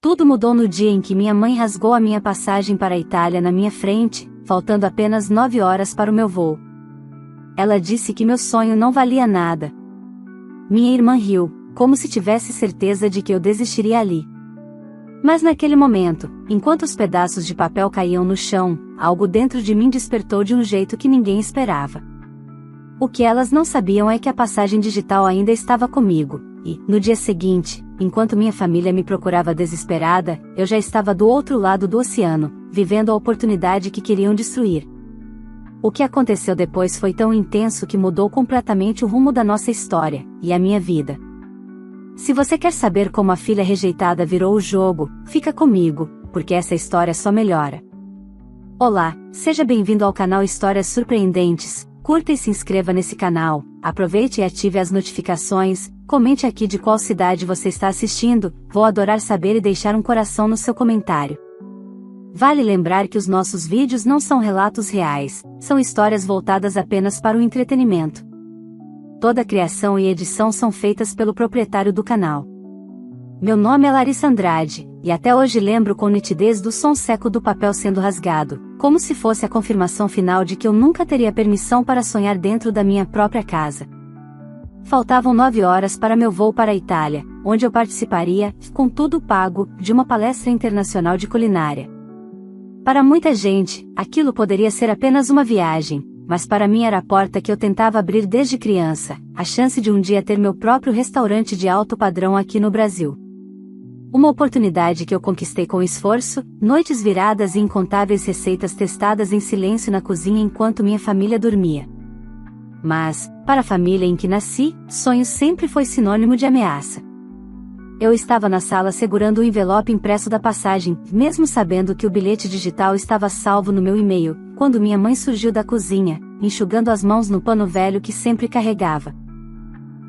Tudo mudou no dia em que minha mãe rasgou a minha passagem para a Itália na minha frente, faltando apenas 9 horas para o meu voo. Ela disse que meu sonho não valia nada. Minha irmã riu, como se tivesse certeza de que eu desistiria ali. Mas naquele momento, enquanto os pedaços de papel caíam no chão, algo dentro de mim despertou de um jeito que ninguém esperava. O que elas não sabiam é que a passagem digital ainda estava comigo, e, no dia seguinte, enquanto minha família me procurava desesperada, eu já estava do outro lado do oceano, vivendo a oportunidade que queriam destruir. O que aconteceu depois foi tão intenso que mudou completamente o rumo da nossa história, e a minha vida. Se você quer saber como a filha rejeitada virou o jogo, fica comigo, porque essa história só melhora. Olá, seja bem-vindo ao canal Histórias Surpreendentes, curta e se inscreva nesse canal, aproveite e ative as notificações, comente aqui de qual cidade você está assistindo, vou adorar saber e deixar um coração no seu comentário. Vale lembrar que os nossos vídeos não são relatos reais, são histórias voltadas apenas para o entretenimento. Toda a criação e edição são feitas pelo proprietário do canal. Meu nome é Larissa Andrade, e até hoje lembro com nitidez do som seco do papel sendo rasgado, como se fosse a confirmação final de que eu nunca teria permissão para sonhar dentro da minha própria casa. Faltavam 9 horas para meu voo para a Itália, onde eu participaria, com tudo pago, de uma palestra internacional de culinária. Para muita gente, aquilo poderia ser apenas uma viagem, mas para mim era a porta que eu tentava abrir desde criança, a chance de um dia ter meu próprio restaurante de alto padrão aqui no Brasil. Uma oportunidade que eu conquistei com esforço, noites viradas e incontáveis receitas testadas em silêncio na cozinha enquanto minha família dormia. Mas, para a família em que nasci, sonho sempre foi sinônimo de ameaça. Eu estava na sala segurando o envelope impresso da passagem, mesmo sabendo que o bilhete digital estava salvo no meu e-mail, quando minha mãe surgiu da cozinha, enxugando as mãos no pano velho que sempre carregava.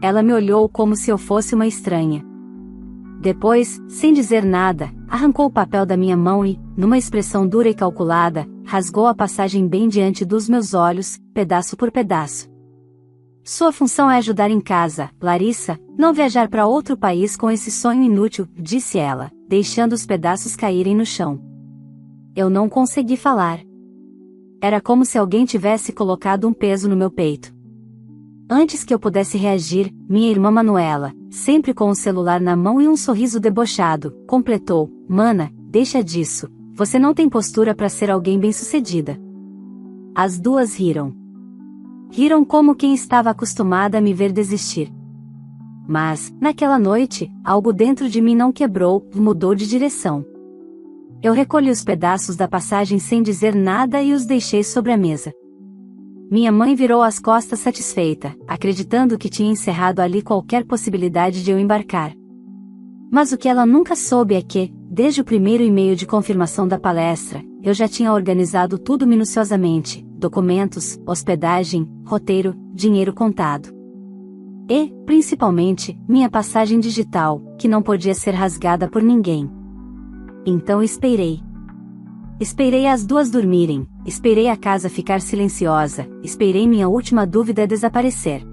Ela me olhou como se eu fosse uma estranha. Depois, sem dizer nada, arrancou o papel da minha mão e, numa expressão dura e calculada, rasgou a passagem bem diante dos meus olhos, pedaço por pedaço. Sua função é ajudar em casa, Larissa, não viajar para outro país com esse sonho inútil, disse ela, deixando os pedaços caírem no chão. Eu não consegui falar. Era como se alguém tivesse colocado um peso no meu peito. Antes que eu pudesse reagir, minha irmã Manuela, sempre com o celular na mão e um sorriso debochado, completou: Mana, deixa disso, você não tem postura para ser alguém bem-sucedida. As duas riram. Riram como quem estava acostumada a me ver desistir. Mas, naquela noite, algo dentro de mim não quebrou, mudou de direção. Eu recolhi os pedaços da passagem sem dizer nada e os deixei sobre a mesa. Minha mãe virou as costas satisfeita, acreditando que tinha encerrado ali qualquer possibilidade de eu embarcar. Mas o que ela nunca soube é que, desde o primeiro e-mail de confirmação da palestra, eu já tinha organizado tudo minuciosamente: documentos, hospedagem, roteiro, dinheiro contado. E, principalmente, minha passagem digital, que não podia ser rasgada por ninguém. Então esperei. Esperei as duas dormirem, esperei a casa ficar silenciosa, esperei minha última dúvida desaparecer.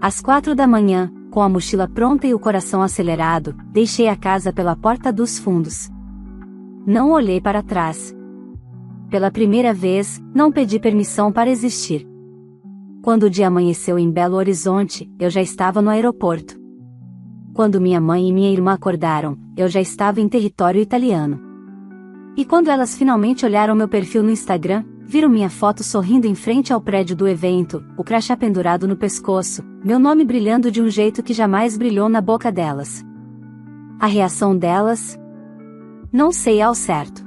Às 4 da manhã, com a mochila pronta e o coração acelerado, deixei a casa pela porta dos fundos. Não olhei para trás. Pela primeira vez, não pedi permissão para existir. Quando o dia amanheceu em Belo Horizonte, eu já estava no aeroporto. Quando minha mãe e minha irmã acordaram, eu já estava em território italiano. E quando elas finalmente olharam meu perfil no Instagram, viram minha foto sorrindo em frente ao prédio do evento, o crachá pendurado no pescoço, meu nome brilhando de um jeito que jamais brilhou na boca delas. A reação delas? Não sei ao certo.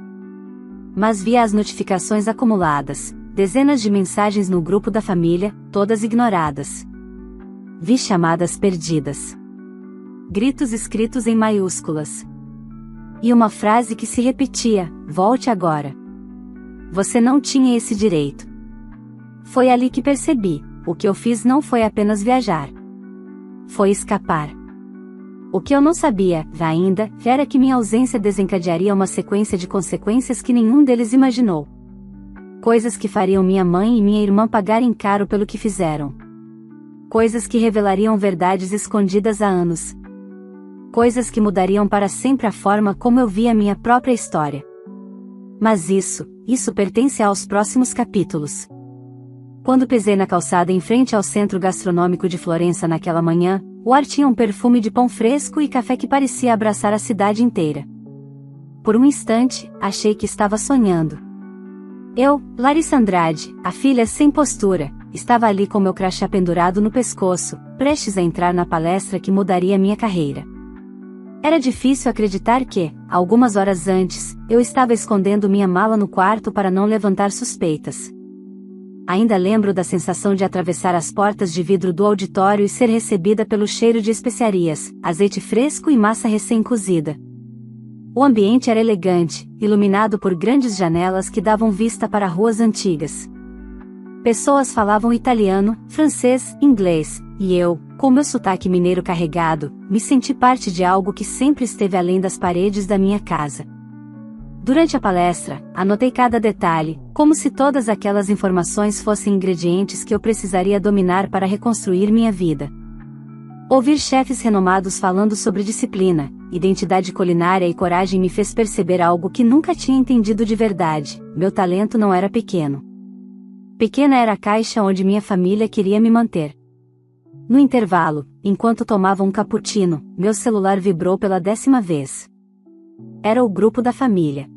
Mas via as notificações acumuladas, dezenas de mensagens no grupo da família, todas ignoradas. Vi chamadas perdidas. Gritos escritos em maiúsculas. E uma frase que se repetia: volte agora. Você não tinha esse direito. Foi ali que percebi: o que eu fiz não foi apenas viajar. Foi escapar. O que eu não sabia, ainda, era que minha ausência desencadearia uma sequência de consequências que nenhum deles imaginou. Coisas que fariam minha mãe e minha irmã pagarem caro pelo que fizeram. Coisas que revelariam verdades escondidas há anos. coisas que mudariam para sempre a forma como eu via minha própria história. Mas isso pertence aos próximos capítulos. Quando pisei na calçada em frente ao centro gastronômico de Florença naquela manhã, o ar tinha um perfume de pão fresco e café que parecia abraçar a cidade inteira. Por um instante, achei que estava sonhando. Eu, Larissa Andrade, a filha sem postura, estava ali com meu crachá pendurado no pescoço, prestes a entrar na palestra que mudaria minha carreira. Era difícil acreditar que, algumas horas antes, eu estava escondendo minha mala no quarto para não levantar suspeitas. Ainda lembro da sensação de atravessar as portas de vidro do auditório e ser recebida pelo cheiro de especiarias, azeite fresco e massa recém-cozida. O ambiente era elegante, iluminado por grandes janelas que davam vista para ruas antigas. Pessoas falavam italiano, francês, inglês, e eu, com meu sotaque mineiro carregado, me senti parte de algo que sempre esteve além das paredes da minha casa. Durante a palestra, anotei cada detalhe, como se todas aquelas informações fossem ingredientes que eu precisaria dominar para reconstruir minha vida. Ouvir chefes renomados falando sobre disciplina, identidade culinária e coragem me fez perceber algo que nunca tinha entendido de verdade: meu talento não era pequeno. Pequena era a caixa onde minha família queria me manter. No intervalo, enquanto tomava um cappuccino, meu celular vibrou pela 10ª vez. Era o grupo da família.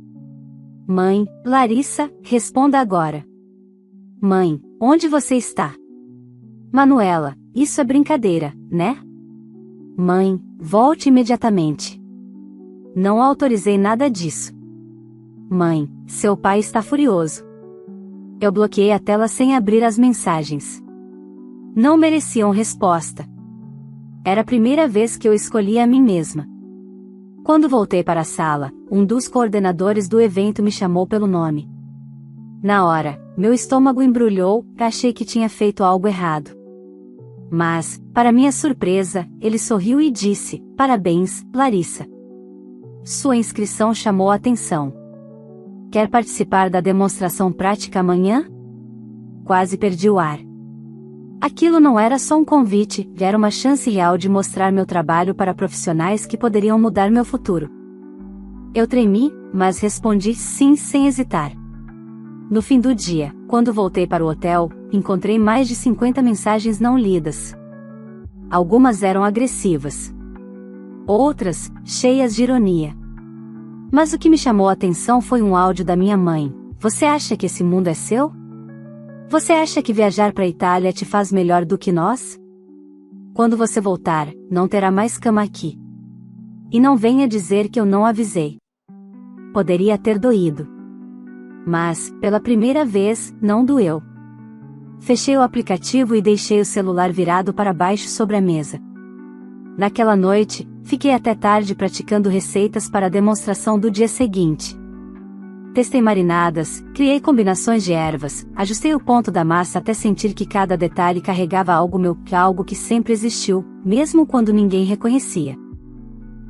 Mãe, Larissa, responda agora. Mãe, onde você está? Manuela, isso é brincadeira, né? Mãe, volte imediatamente. Não autorizei nada disso. Mãe, seu pai está furioso. Eu bloqueei a tela sem abrir as mensagens. Não mereciam resposta. Era a primeira vez que eu escolhia a mim mesma. Quando voltei para a sala, um dos coordenadores do evento me chamou pelo nome. Na hora, meu estômago embrulhou, achei que tinha feito algo errado. Mas, para minha surpresa, ele sorriu e disse: "Parabéns, Larissa. Sua inscrição chamou a atenção. Quer participar da demonstração prática amanhã?" Quase perdi o ar. Aquilo não era só um convite, era uma chance real de mostrar meu trabalho para profissionais que poderiam mudar meu futuro. Eu tremi, mas respondi sim sem hesitar. No fim do dia, quando voltei para o hotel, encontrei mais de 50 mensagens não lidas. Algumas eram agressivas. Outras, cheias de ironia. Mas o que me chamou a atenção foi um áudio da minha mãe: "Você acha que esse mundo é seu? Você acha que viajar para a Itália te faz melhor do que nós? Quando você voltar, não terá mais cama aqui. E não venha dizer que eu não avisei." Poderia ter doído. Mas, pela primeira vez, não doeu. Fechei o aplicativo e deixei o celular virado para baixo sobre a mesa. Naquela noite, fiquei até tarde praticando receitas para a demonstração do dia seguinte. Testei marinadas, criei combinações de ervas, ajustei o ponto da massa até sentir que cada detalhe carregava algo meu, algo que sempre existiu, mesmo quando ninguém reconhecia.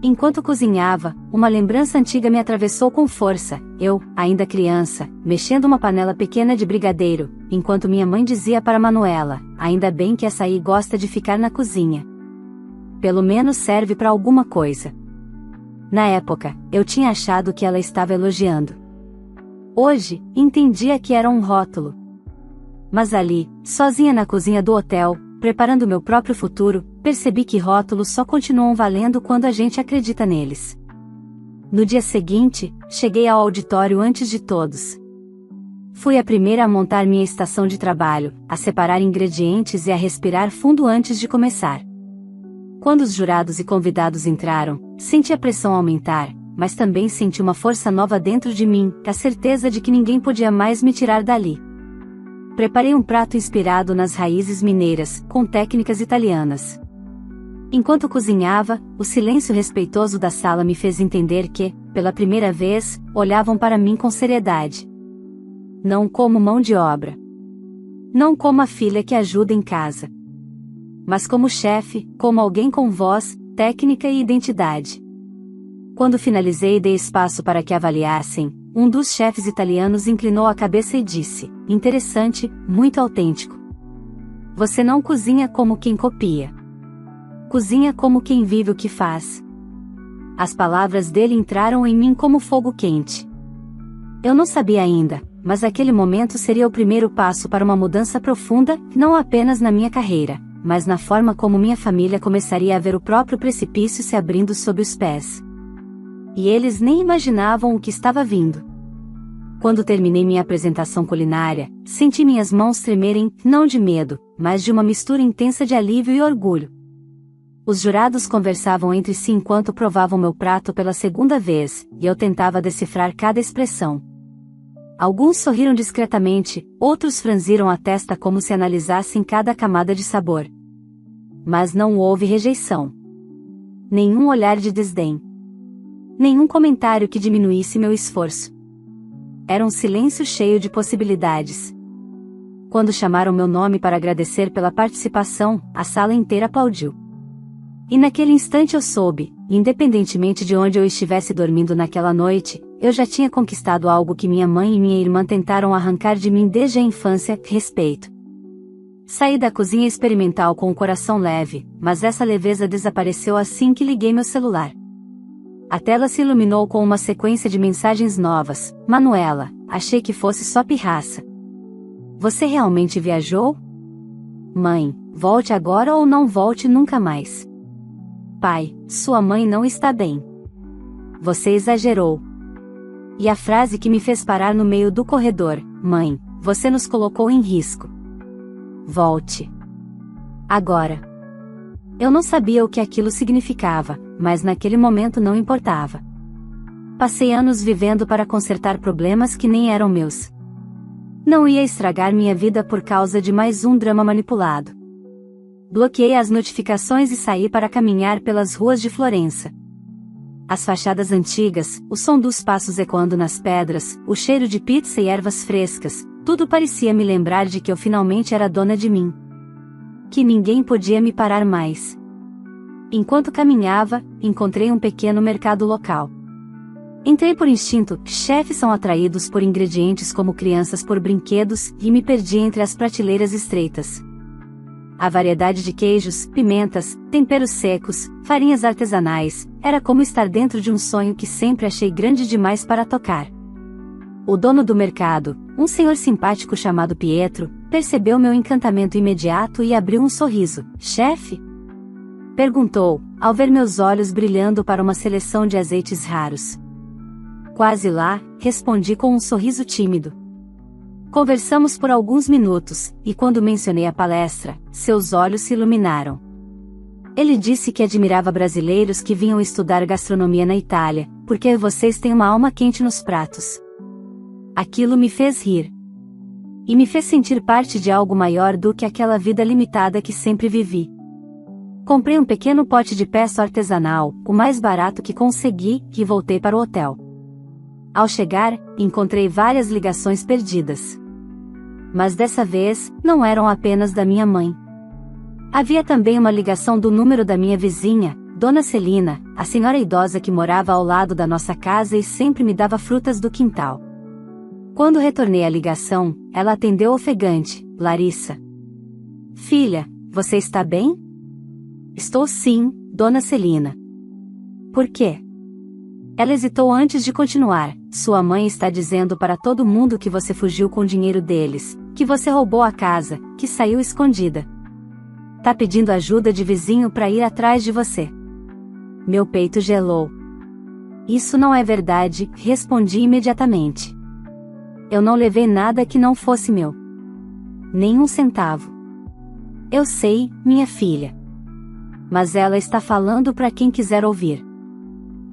Enquanto cozinhava, uma lembrança antiga me atravessou com força. Eu, ainda criança, mexendo uma panela pequena de brigadeiro, enquanto minha mãe dizia para Manuela: "Ainda bem que essa aí gosta de ficar na cozinha. Pelo menos serve para alguma coisa." Na época, eu tinha achado que ela estava elogiando. Hoje, entendia que era um rótulo. Mas ali, sozinha na cozinha do hotel, preparando meu próprio futuro, percebi que rótulos só continuam valendo quando a gente acredita neles. No dia seguinte, cheguei ao auditório antes de todos. Fui a primeira a montar minha estação de trabalho, a separar ingredientes e a respirar fundo antes de começar. Quando os jurados e convidados entraram, senti a pressão aumentar, mas também senti uma força nova dentro de mim, a certeza de que ninguém podia mais me tirar dali. Preparei um prato inspirado nas raízes mineiras, com técnicas italianas. Enquanto cozinhava, o silêncio respeitoso da sala me fez entender que, pela primeira vez, olhavam para mim com seriedade. Não como mão de obra. Não como a filha que ajuda em casa. Mas como chefe, como alguém com voz, técnica e identidade. Quando finalizei e dei espaço para que avaliassem, um dos chefes italianos inclinou a cabeça e disse: "Interessante, muito autêntico. Você não cozinha como quem copia. Cozinha como quem vive o que faz." As palavras dele entraram em mim como fogo quente. Eu não sabia ainda, mas aquele momento seria o primeiro passo para uma mudança profunda, não apenas na minha carreira, mas na forma como minha família começaria a ver o próprio precipício se abrindo sob os pés. E eles nem imaginavam o que estava vindo. Quando terminei minha apresentação culinária, senti minhas mãos tremerem, não de medo, mas de uma mistura intensa de alívio e orgulho. Os jurados conversavam entre si enquanto provavam meu prato pela segunda vez, e eu tentava decifrar cada expressão. Alguns sorriram discretamente, outros franziram a testa como se analisassem cada camada de sabor. Mas não houve rejeição. Nenhum olhar de desdém. Nenhum comentário que diminuísse meu esforço. Era um silêncio cheio de possibilidades. Quando chamaram meu nome para agradecer pela participação, a sala inteira aplaudiu. E naquele instante eu soube, independentemente de onde eu estivesse dormindo naquela noite, eu já tinha conquistado algo que minha mãe e minha irmã tentaram arrancar de mim desde a infância: respeito. Saí da cozinha experimental com o coração leve, mas essa leveza desapareceu assim que liguei meu celular. A tela se iluminou com uma sequência de mensagens novas. Manuela, achei que fosse só pirraça. Você realmente viajou? Mãe, volte agora ou não volte nunca mais. Pai, sua mãe não está bem. Você exagerou. E a frase que me fez parar no meio do corredor: mãe, você nos colocou em risco. Volte. Agora. Eu não sabia o que aquilo significava, mas naquele momento não importava. Passei anos vivendo para consertar problemas que nem eram meus. Não ia estragar minha vida por causa de mais um drama manipulado. Bloqueei as notificações e saí para caminhar pelas ruas de Florença. As fachadas antigas, o som dos passos ecoando nas pedras, o cheiro de pizza e ervas frescas, tudo parecia me lembrar de que eu finalmente era dona de mim. Que ninguém podia me parar mais. Enquanto caminhava, encontrei um pequeno mercado local. Entrei por instinto, chefes são atraídos por ingredientes como crianças por brinquedos, e me perdi entre as prateleiras estreitas. A variedade de queijos, pimentas, temperos secos, farinhas artesanais, era como estar dentro de um sonho que sempre achei grande demais para tocar. O dono do mercado, um senhor simpático chamado Pietro, percebeu meu encantamento imediato e abriu um sorriso. Chefe? Perguntou, ao ver meus olhos brilhando para uma seleção de azeites raros. Quase lá, respondi com um sorriso tímido. Conversamos por alguns minutos, e quando mencionei a palestra, seus olhos se iluminaram. Ele disse que admirava brasileiros que vinham estudar gastronomia na Itália, porque vocês têm uma alma quente nos pratos. Aquilo me fez rir. E me fez sentir parte de algo maior do que aquela vida limitada que sempre vivi. Comprei um pequeno pote de pesto artesanal, o mais barato que consegui, e voltei para o hotel. Ao chegar, encontrei várias ligações perdidas. Mas dessa vez, não eram apenas da minha mãe. Havia também uma ligação do número da minha vizinha, Dona Celina, a senhora idosa que morava ao lado da nossa casa e sempre me dava frutas do quintal. Quando retornei a ligação, ela atendeu ofegante. Larissa. Filha, você está bem? Estou sim, Dona Celina. Por quê? Ela hesitou antes de continuar. Sua mãe está dizendo para todo mundo que você fugiu com o dinheiro deles, que você roubou a casa, que saiu escondida. Tá pedindo ajuda de vizinho para ir atrás de você. Meu peito gelou. Isso não é verdade, respondi imediatamente. Eu não levei nada que não fosse meu. Nem um centavo. Eu sei, minha filha. Mas ela está falando para quem quiser ouvir.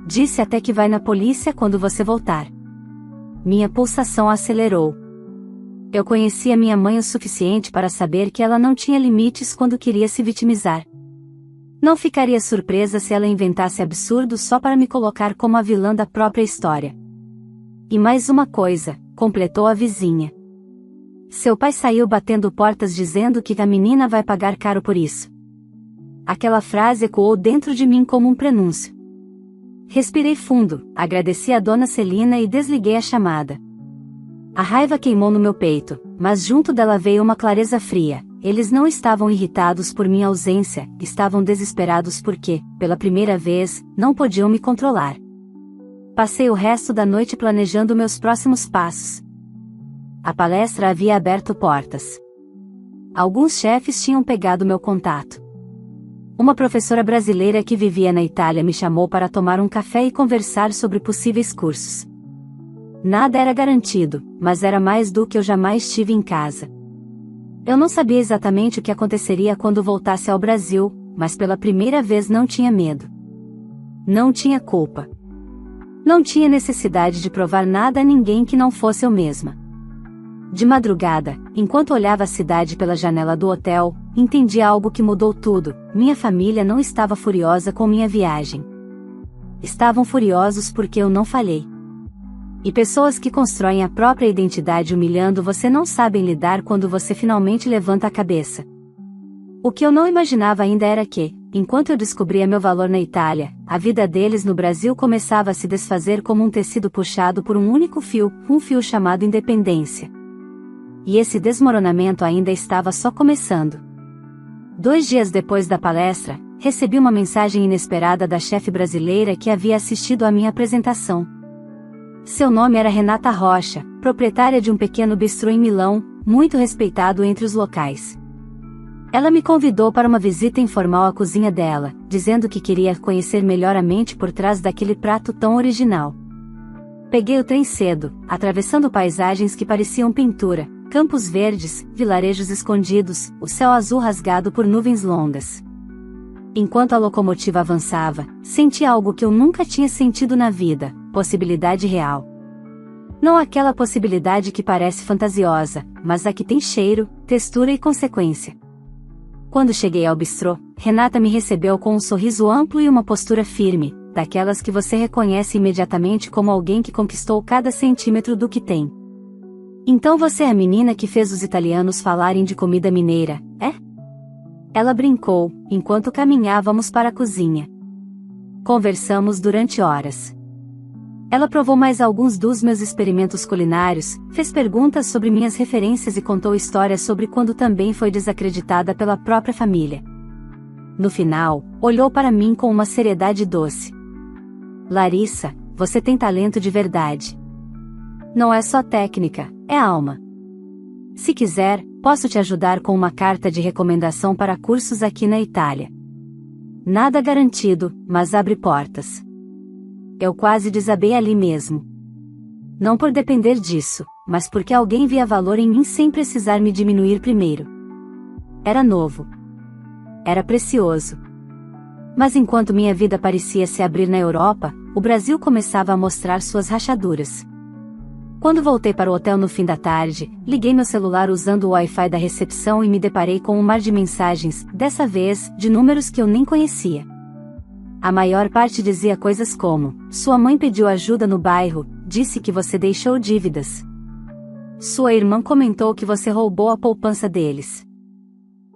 Disse até que vai na polícia quando você voltar. Minha pulsação acelerou. Eu conhecia minha mãe o suficiente para saber que ela não tinha limites quando queria se vitimizar. Não ficaria surpresa se ela inventasse absurdos só para me colocar como a vilã da própria história. E mais uma coisa, completou a vizinha. Seu pai saiu batendo portas dizendo que a menina vai pagar caro por isso. Aquela frase ecoou dentro de mim como um prenúncio. Respirei fundo, agradeci a Dona Celina e desliguei a chamada. A raiva queimou no meu peito, mas junto dela veio uma clareza fria. eles não estavam irritados por minha ausência, estavam desesperados porque, pela primeira vez, não podiam me controlar. Passei o resto da noite planejando meus próximos passos. A palestra havia aberto portas. Alguns chefes tinham pegado meu contato. Uma professora brasileira que vivia na Itália me chamou para tomar um café e conversar sobre possíveis cursos. Nada era garantido, mas era mais do que eu jamais tive em casa. Eu não sabia exatamente o que aconteceria quando voltasse ao Brasil, mas pela primeira vez não tinha medo. Não tinha culpa. Não tinha necessidade de provar nada a ninguém que não fosse eu mesma. De madrugada, enquanto olhava a cidade pela janela do hotel, entendi algo que mudou tudo. Minha família não estava furiosa com minha viagem. Estavam furiosos porque eu não falhei. E pessoas que constroem a própria identidade humilhando você não sabem lidar quando você finalmente levanta a cabeça. O que eu não imaginava ainda era que, enquanto eu descobria meu valor na Itália, a vida deles no Brasil começava a se desfazer como um tecido puxado por um único fio, um fio chamado independência. E esse desmoronamento ainda estava só começando. 2 dias depois da palestra, recebi uma mensagem inesperada da chefe brasileira que havia assistido à minha apresentação. Seu nome era Renata Rocha, proprietária de um pequeno bistrô em Milão, muito respeitado entre os locais. Ela me convidou para uma visita informal à cozinha dela, dizendo que queria conhecer melhor a mente por trás daquele prato tão original. Peguei o trem cedo, atravessando paisagens que pareciam pintura, campos verdes, vilarejos escondidos, o céu azul rasgado por nuvens longas. Enquanto a locomotiva avançava, senti algo que eu nunca tinha sentido na vida, possibilidade real. Não aquela possibilidade que parece fantasiosa, mas a que tem cheiro, textura e consequência. Quando cheguei ao bistrô, Renata me recebeu com um sorriso amplo e uma postura firme, daquelas que você reconhece imediatamente como alguém que conquistou cada centímetro do que tem. Então você é a menina que fez os italianos falarem de comida mineira, é? Ela brincou, enquanto caminhávamos para a cozinha. Conversamos durante horas. Ela provou mais alguns dos meus experimentos culinários, fez perguntas sobre minhas referências e contou histórias sobre quando também foi desacreditada pela própria família. No final, olhou para mim com uma seriedade doce. Larissa, você tem talento de verdade. Não é só técnica, é alma. Se quiser, posso te ajudar com uma carta de recomendação para cursos aqui na Itália. Nada garantido, mas abre portas. Eu quase desabei ali mesmo. Não por depender disso, mas porque alguém via valor em mim sem precisar me diminuir primeiro. Era novo. Era precioso. Mas enquanto minha vida parecia se abrir na Europa, o Brasil começava a mostrar suas rachaduras. Quando voltei para o hotel no fim da tarde, liguei meu celular usando o Wi-Fi da recepção e me deparei com um mar de mensagens, dessa vez, de números que eu nem conhecia. A maior parte dizia coisas como: sua mãe pediu ajuda no bairro, disse que você deixou dívidas. Sua irmã comentou que você roubou a poupança deles.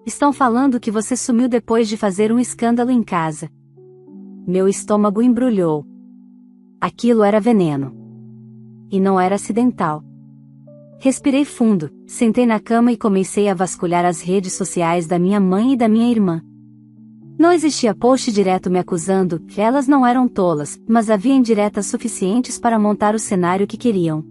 Estão falando que você sumiu depois de fazer um escândalo em casa. Meu estômago embrulhou. Aquilo era veneno. E não era acidental. Respirei fundo, sentei na cama e comecei a vasculhar as redes sociais da minha mãe e da minha irmã. Não existia post direto me acusando, elas não eram tolas, mas havia indiretas suficientes para montar o cenário que queriam.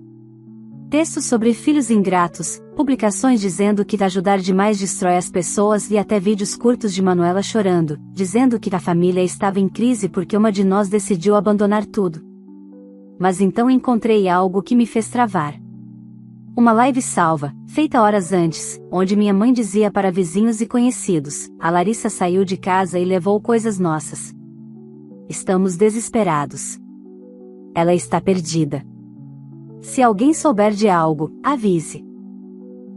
Textos sobre filhos ingratos, publicações dizendo que ajudar demais destrói as pessoas e até vídeos curtos de Manuela chorando, dizendo que a família estava em crise porque uma de nós decidiu abandonar tudo. Mas então encontrei algo que me fez travar. Uma live salva, feita horas antes, onde minha mãe dizia para vizinhos e conhecidos: a Larissa saiu de casa e levou coisas nossas. Estamos desesperados. Ela está perdida. Se alguém souber de algo, avise.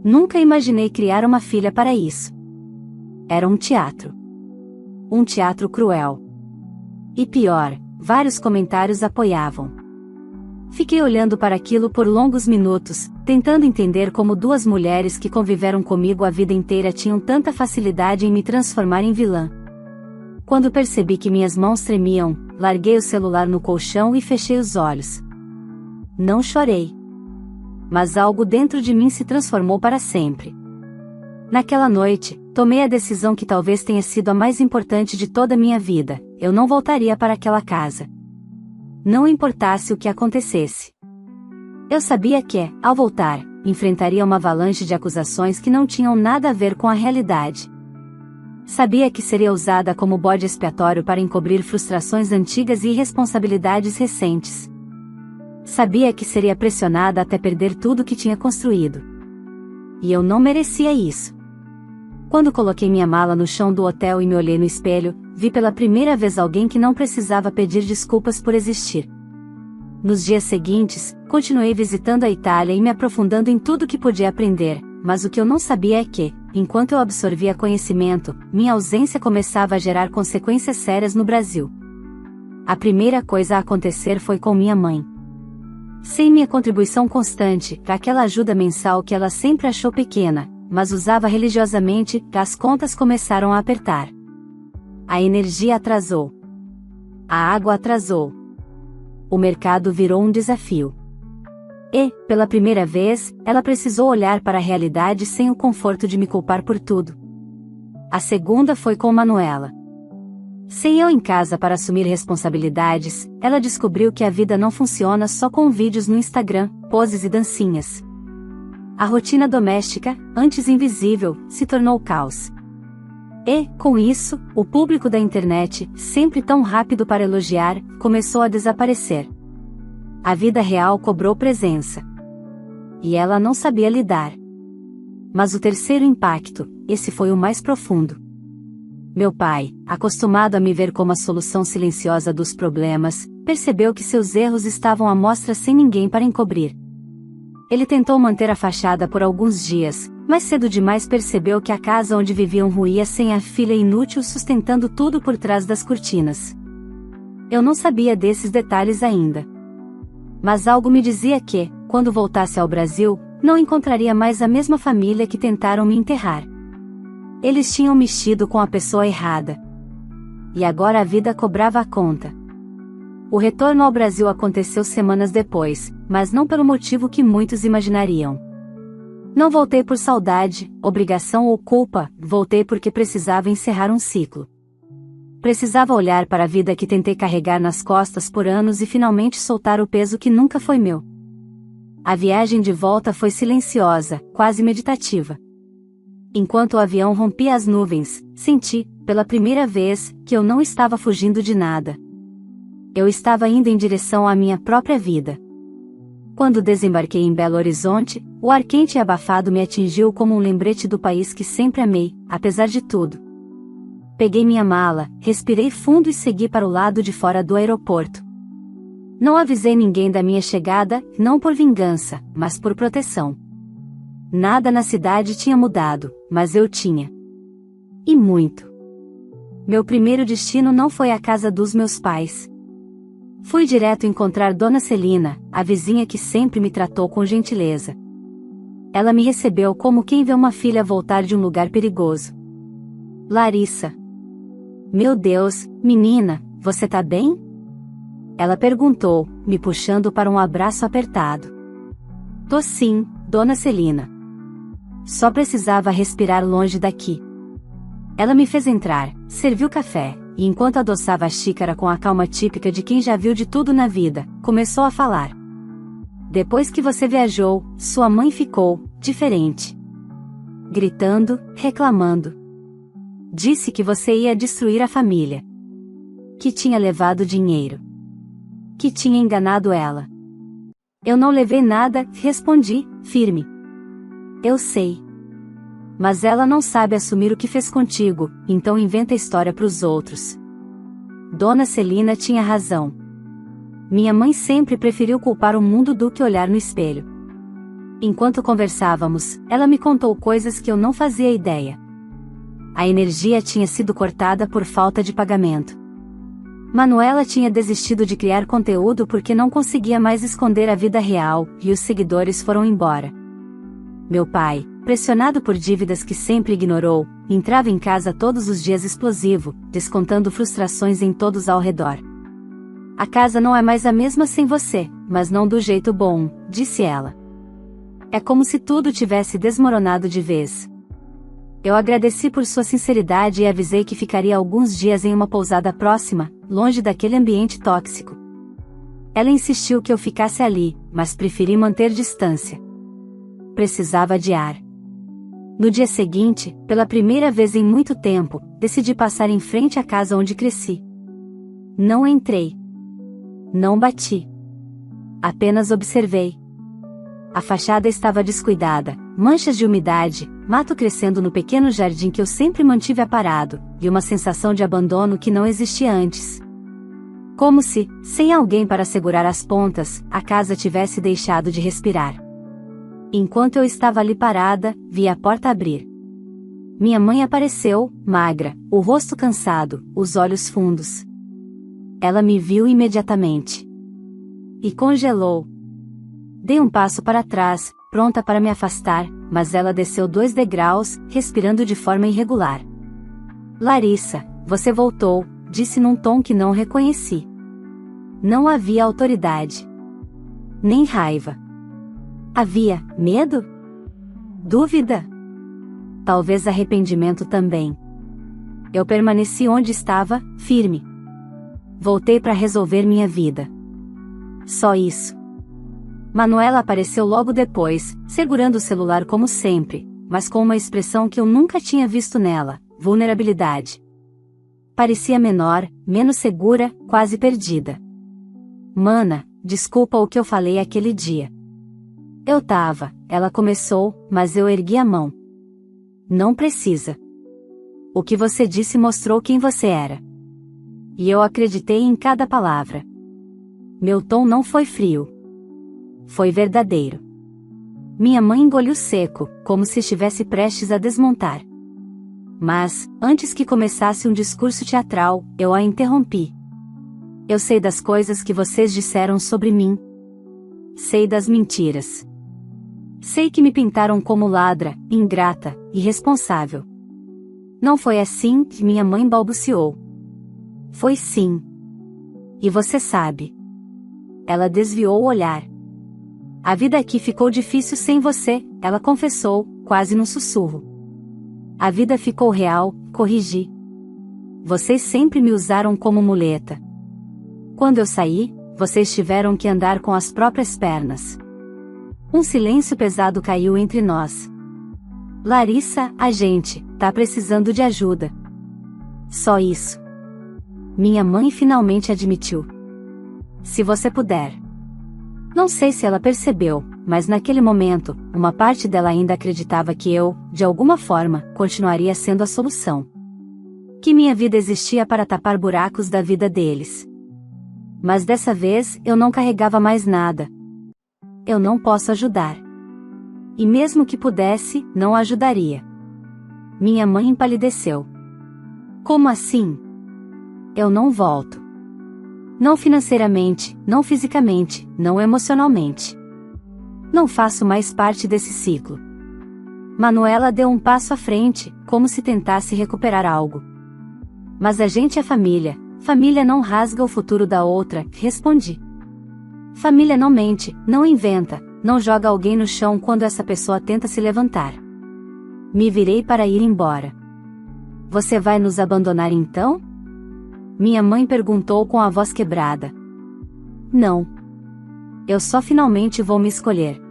Nunca imaginei criar uma filha para isso. Era um teatro. Um teatro cruel. E pior, vários comentários apoiavam. Fiquei olhando para aquilo por longos minutos, tentando entender como 2 mulheres que conviveram comigo a vida inteira tinham tanta facilidade em me transformar em vilã. Quando percebi que minhas mãos tremiam, larguei o celular no colchão e fechei os olhos. Não chorei. Mas algo dentro de mim se transformou para sempre. Naquela noite, tomei a decisão que talvez tenha sido a mais importante de toda a minha vida: eu não voltaria para aquela casa. Não importasse o que acontecesse. Eu sabia que, ao voltar, enfrentaria uma avalanche de acusações que não tinham nada a ver com a realidade. Sabia que seria usada como bode expiatório para encobrir frustrações antigas e irresponsabilidades recentes. Sabia que seria pressionada até perder tudo que tinha construído. E eu não merecia isso. Quando coloquei minha mala no chão do hotel e me olhei no espelho, vi pela primeira vez alguém que não precisava pedir desculpas por existir. Nos dias seguintes, continuei visitando a Itália e me aprofundando em tudo que podia aprender, mas o que eu não sabia é que, enquanto eu absorvia conhecimento, minha ausência começava a gerar consequências sérias no Brasil. A primeira coisa a acontecer foi com minha mãe. Sem minha contribuição constante, aquela ajuda mensal que ela sempre achou pequena, mas usava religiosamente, as contas começaram a apertar. A energia atrasou. A água atrasou. O mercado virou um desafio. E, pela primeira vez, ela precisou olhar para a realidade sem o conforto de me culpar por tudo. A segunda foi com Manuela. Sem eu em casa para assumir responsabilidades, ela descobriu que a vida não funciona só com vídeos no Instagram, poses e dancinhas. A rotina doméstica, antes invisível, se tornou caos. E, com isso, o público da internet, sempre tão rápido para elogiar, começou a desaparecer. A vida real cobrou presença. E ela não sabia lidar. Mas o terceiro impacto, esse foi o mais profundo. Meu pai, acostumado a me ver como a solução silenciosa dos problemas, percebeu que seus erros estavam à mostra sem ninguém para encobrir. Ele tentou manter a fachada por alguns dias, mas cedo demais percebeu que a casa onde viviam ruía sem a filha inútil sustentando tudo por trás das cortinas. Eu não sabia desses detalhes ainda. Mas algo me dizia que, quando voltasse ao Brasil, não encontraria mais a mesma família que tentaram me enterrar. Eles tinham mexido com a pessoa errada. E agora a vida cobrava a conta. O retorno ao Brasil aconteceu semanas depois, mas não pelo motivo que muitos imaginariam. Não voltei por saudade, obrigação ou culpa, voltei porque precisava encerrar um ciclo. Precisava olhar para a vida que tentei carregar nas costas por anos e finalmente soltar o peso que nunca foi meu. A viagem de volta foi silenciosa, quase meditativa. Enquanto o avião rompia as nuvens, senti, pela primeira vez, que eu não estava fugindo de nada. Eu estava indo em direção à minha própria vida. Quando desembarquei em Belo Horizonte, o ar quente e abafado me atingiu como um lembrete do país que sempre amei, apesar de tudo. Peguei minha mala, respirei fundo e segui para o lado de fora do aeroporto. Não avisei ninguém da minha chegada, não por vingança, mas por proteção. Nada na cidade tinha mudado, mas eu tinha. E muito. Meu primeiro destino não foi a casa dos meus pais. Fui direto encontrar Dona Celina, a vizinha que sempre me tratou com gentileza. Ela me recebeu como quem vê uma filha voltar de um lugar perigoso. Larissa. Meu Deus, menina, você tá bem? Ela perguntou, me puxando para um abraço apertado. Tô sim, Dona Celina. Só precisava respirar longe daqui. Ela me fez entrar, serviu café, e enquanto adoçava a xícara com a calma típica de quem já viu de tudo na vida, começou a falar. Depois que você viajou, sua mãe ficou diferente. Gritando, reclamando. Disse que você ia destruir a família. Que tinha levado dinheiro. Que tinha enganado ela. Eu não levei nada, respondi, firme. Eu sei. Mas ela não sabe assumir o que fez contigo, então inventa história para os outros. Dona Celina tinha razão. Minha mãe sempre preferiu culpar o mundo do que olhar no espelho. Enquanto conversávamos, ela me contou coisas que eu não fazia ideia. A energia tinha sido cortada por falta de pagamento. Manuela tinha desistido de criar conteúdo porque não conseguia mais esconder a vida real, e os seguidores foram embora. Meu pai, pressionado por dívidas que sempre ignorou, entrava em casa todos os dias explosivo, descontando frustrações em todos ao redor. A casa não é mais a mesma sem você, mas não do jeito bom, disse ela. É como se tudo tivesse desmoronado de vez. Eu agradeci por sua sinceridade e avisei que ficaria alguns dias em uma pousada próxima, longe daquele ambiente tóxico. Ela insistiu que eu ficasse ali, mas preferi manter distância. Precisava de ar. No dia seguinte, pela primeira vez em muito tempo, decidi passar em frente à casa onde cresci. Não entrei. Não bati. Apenas observei. A fachada estava descuidada, manchas de umidade, mato crescendo no pequeno jardim que eu sempre mantive aparado, e uma sensação de abandono que não existia antes. Como se, sem alguém para segurar as pontas, a casa tivesse deixado de respirar. Enquanto eu estava ali parada, vi a porta abrir. Minha mãe apareceu, magra, o rosto cansado, os olhos fundos. Ela me viu imediatamente. E congelou. Dei um passo para trás, pronta para me afastar, mas ela desceu 2 degraus, respirando de forma irregular. Larissa, você voltou, disse num tom que não reconheci. Não havia autoridade. Nem raiva. Havia medo? Dúvida? Talvez arrependimento também. Eu permaneci onde estava, firme. Voltei para resolver minha vida. Só isso. Manuela apareceu logo depois, segurando o celular como sempre, mas com uma expressão que eu nunca tinha visto nela: vulnerabilidade. Parecia menor, menos segura, quase perdida. Mana, desculpa o que eu falei aquele dia. Ela começou, mas eu ergui a mão. Não precisa. O que você disse mostrou quem você era. E eu acreditei em cada palavra. Meu tom não foi frio. Foi verdadeiro. Minha mãe engoliu seco, como se estivesse prestes a desmontar. Mas, antes que começasse um discurso teatral, eu a interrompi. Eu sei das coisas que vocês disseram sobre mim. Sei das mentiras. Sei que me pintaram como ladra, ingrata, irresponsável. Não foi assim que minha mãe balbuciou. Foi sim. E você sabe. Ela desviou o olhar. A vida aqui ficou difícil sem você, ela confessou, quase num sussurro. A vida ficou real, corrigi. Vocês sempre me usaram como muleta. Quando eu saí, vocês tiveram que andar com as próprias pernas. Um silêncio pesado caiu entre nós. Larissa, a gente tá precisando de ajuda. Só isso. Minha mãe finalmente admitiu. Se você puder. Não sei se ela percebeu, mas naquele momento, uma parte dela ainda acreditava que eu, de alguma forma, continuaria sendo a solução. Que minha vida existia para tapar buracos da vida deles. Mas dessa vez, eu não carregava mais nada. Eu não posso ajudar. E mesmo que pudesse, não ajudaria. Minha mãe empalideceu. Como assim? Eu não volto. Não financeiramente, não fisicamente, não emocionalmente. Não faço mais parte desse ciclo. Manuela deu um passo à frente, como se tentasse recuperar algo. Mas a gente é família, família não rasga o futuro da outra, respondi. Família não mente, não inventa, não joga alguém no chão quando essa pessoa tenta se levantar. Me virei para ir embora. Você vai nos abandonar então? Minha mãe perguntou com a voz quebrada. Não. Eu só finalmente vou me escolher.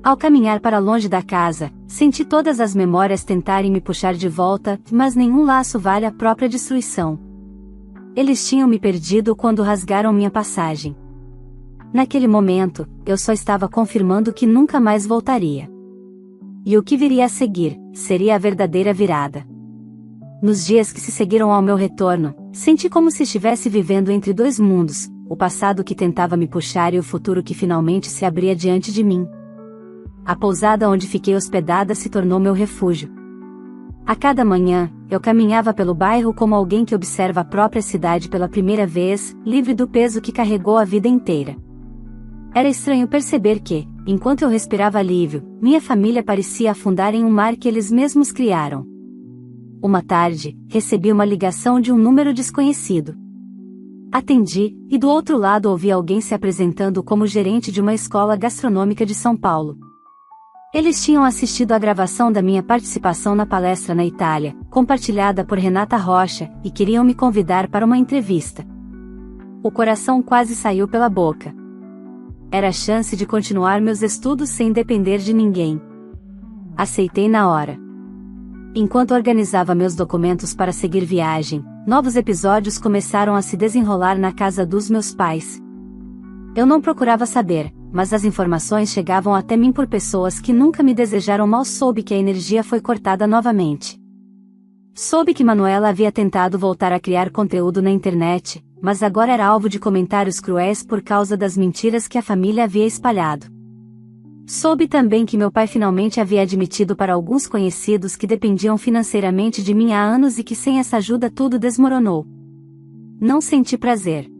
Ao caminhar para longe da casa, senti todas as memórias tentarem me puxar de volta, mas nenhum laço vale a própria destruição. Eles tinham me perdido quando rasgaram minha passagem. Naquele momento, eu só estava confirmando que nunca mais voltaria. E o que viria a seguir, seria a verdadeira virada. Nos dias que se seguiram ao meu retorno, senti como se estivesse vivendo entre 2 mundos, o passado que tentava me puxar e o futuro que finalmente se abria diante de mim. A pousada onde fiquei hospedada se tornou meu refúgio. A cada manhã, eu caminhava pelo bairro como alguém que observa a própria cidade pela primeira vez, livre do peso que carregou a vida inteira. Era estranho perceber que, enquanto eu respirava alívio, minha família parecia afundar em um mar que eles mesmos criaram. Uma tarde, recebi uma ligação de um número desconhecido. Atendi, e do outro lado ouvi alguém se apresentando como gerente de uma escola gastronômica de São Paulo. Eles tinham assistido à gravação da minha participação na palestra na Itália, compartilhada por Renata Rocha, e queriam me convidar para uma entrevista. O coração quase saiu pela boca. Era a chance de continuar meus estudos sem depender de ninguém. Aceitei na hora. Enquanto organizava meus documentos para seguir viagem, novos episódios começaram a se desenrolar na casa dos meus pais. Eu não procurava saber, mas as informações chegavam até mim por pessoas que nunca me desejaram mal. Soube que a energia foi cortada novamente. Soube que Manuela havia tentado voltar a criar conteúdo na internet, mas agora era alvo de comentários cruéis por causa das mentiras que a família havia espalhado. Soube também que meu pai finalmente havia admitido para alguns conhecidos que dependiam financeiramente de mim há anos e que sem essa ajuda tudo desmoronou. Não senti prazer.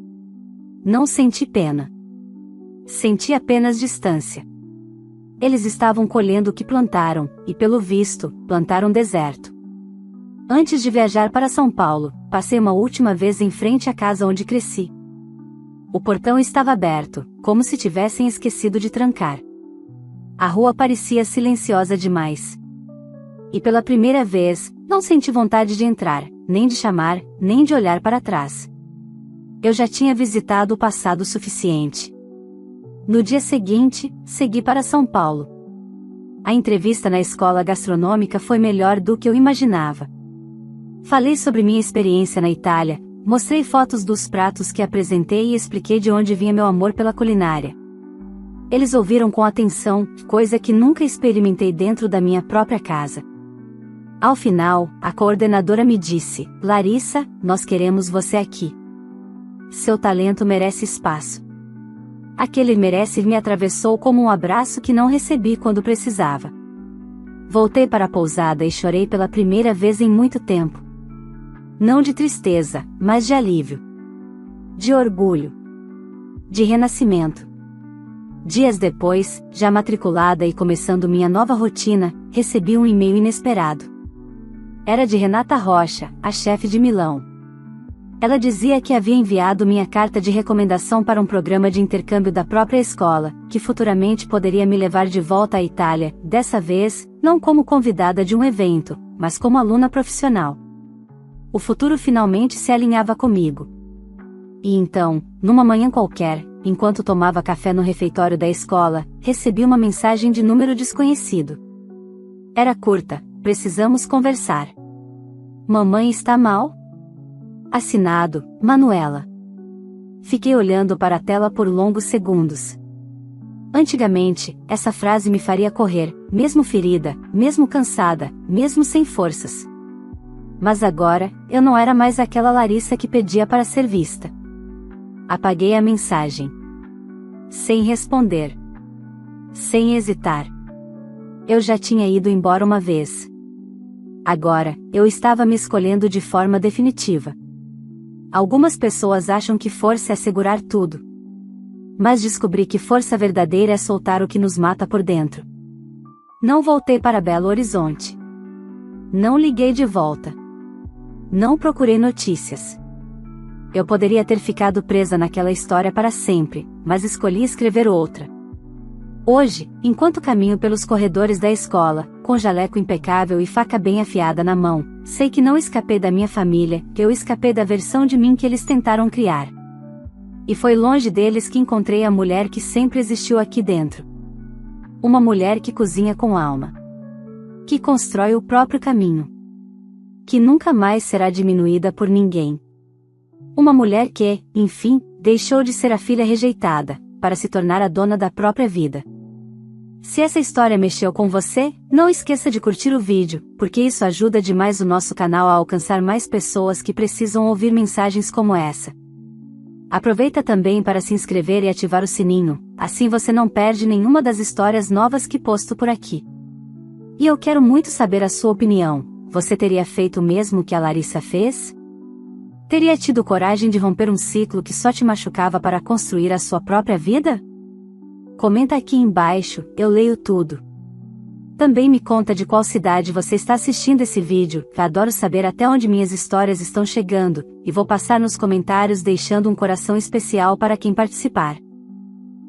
Não senti pena. Senti apenas distância. Eles estavam colhendo o que plantaram, e pelo visto, plantaram deserto. Antes de viajar para São Paulo, passei uma última vez em frente à casa onde cresci. O portão estava aberto, como se tivessem esquecido de trancar. A rua parecia silenciosa demais. E pela primeira vez, não senti vontade de entrar, nem de chamar, nem de olhar para trás. Eu já tinha visitado o passado o suficiente. No dia seguinte, segui para São Paulo. A entrevista na escola gastronômica foi melhor do que eu imaginava. Falei sobre minha experiência na Itália, mostrei fotos dos pratos que apresentei e expliquei de onde vinha meu amor pela culinária. Eles ouviram com atenção, coisa que nunca experimentei dentro da minha própria casa. Ao final, a coordenadora me disse: "Larissa, nós queremos você aqui. Seu talento merece espaço." Aquele merece me atravessou como um abraço que não recebi quando precisava. Voltei para a pousada e chorei pela primeira vez em muito tempo. Não de tristeza, mas de alívio. De orgulho. De renascimento. Dias depois, já matriculada e começando minha nova rotina, recebi um e-mail inesperado. Era de Renata Rocha, a chefe de Milão. Ela dizia que havia enviado minha carta de recomendação para um programa de intercâmbio da própria escola, que futuramente poderia me levar de volta à Itália, dessa vez, não como convidada de um evento, mas como aluna profissional. O futuro finalmente se alinhava comigo. E então, numa manhã qualquer, enquanto tomava café no refeitório da escola, recebi uma mensagem de número desconhecido. Era curta: "Precisamos conversar." "Mamãe está mal?" Assinado, Manuela. Fiquei olhando para a tela por longos segundos. Antigamente, essa frase me faria correr, mesmo ferida, mesmo cansada, mesmo sem forças. Mas agora, eu não era mais aquela Larissa que pedia para ser vista. Apaguei a mensagem. Sem responder. Sem hesitar. Eu já tinha ido embora uma vez. Agora, eu estava me escolhendo de forma definitiva. Algumas pessoas acham que força é segurar tudo. Mas descobri que força verdadeira é soltar o que nos mata por dentro. Não voltei para Belo Horizonte. Não liguei de volta. Não procurei notícias. Eu poderia ter ficado presa naquela história para sempre, mas escolhi escrever outra. Hoje, enquanto caminho pelos corredores da escola, com jaleco impecável e faca bem afiada na mão, sei que não escapei da minha família, que eu escapei da versão de mim que eles tentaram criar. E foi longe deles que encontrei a mulher que sempre existiu aqui dentro. Uma mulher que cozinha com alma. Que constrói o próprio caminho. Que nunca mais será diminuída por ninguém. Uma mulher que, enfim, deixou de ser a filha rejeitada, para se tornar a dona da própria vida. Se essa história mexeu com você, não esqueça de curtir o vídeo, porque isso ajuda demais o nosso canal a alcançar mais pessoas que precisam ouvir mensagens como essa. Aproveita também para se inscrever e ativar o sininho, assim você não perde nenhuma das histórias novas que posto por aqui. E eu quero muito saber a sua opinião: você teria feito o mesmo que a Larissa fez? Teria tido coragem de romper um ciclo que só te machucava para construir a sua própria vida? Comenta aqui embaixo, eu leio tudo. Também me conta de qual cidade você está assistindo esse vídeo, que adoro saber até onde minhas histórias estão chegando, e vou passar nos comentários deixando um coração especial para quem participar.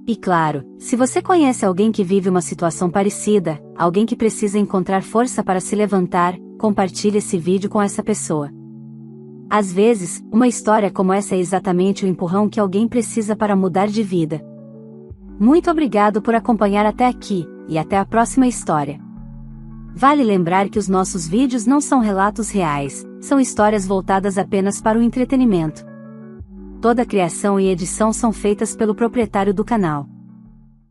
E claro, se você conhece alguém que vive uma situação parecida, alguém que precisa encontrar força para se levantar, compartilhe esse vídeo com essa pessoa. Às vezes, uma história como essa é exatamente o empurrão que alguém precisa para mudar de vida. Muito obrigado por acompanhar até aqui, e até a próxima história. Vale lembrar que os nossos vídeos não são relatos reais, são histórias voltadas apenas para o entretenimento. Toda a criação e edição são feitas pelo proprietário do canal.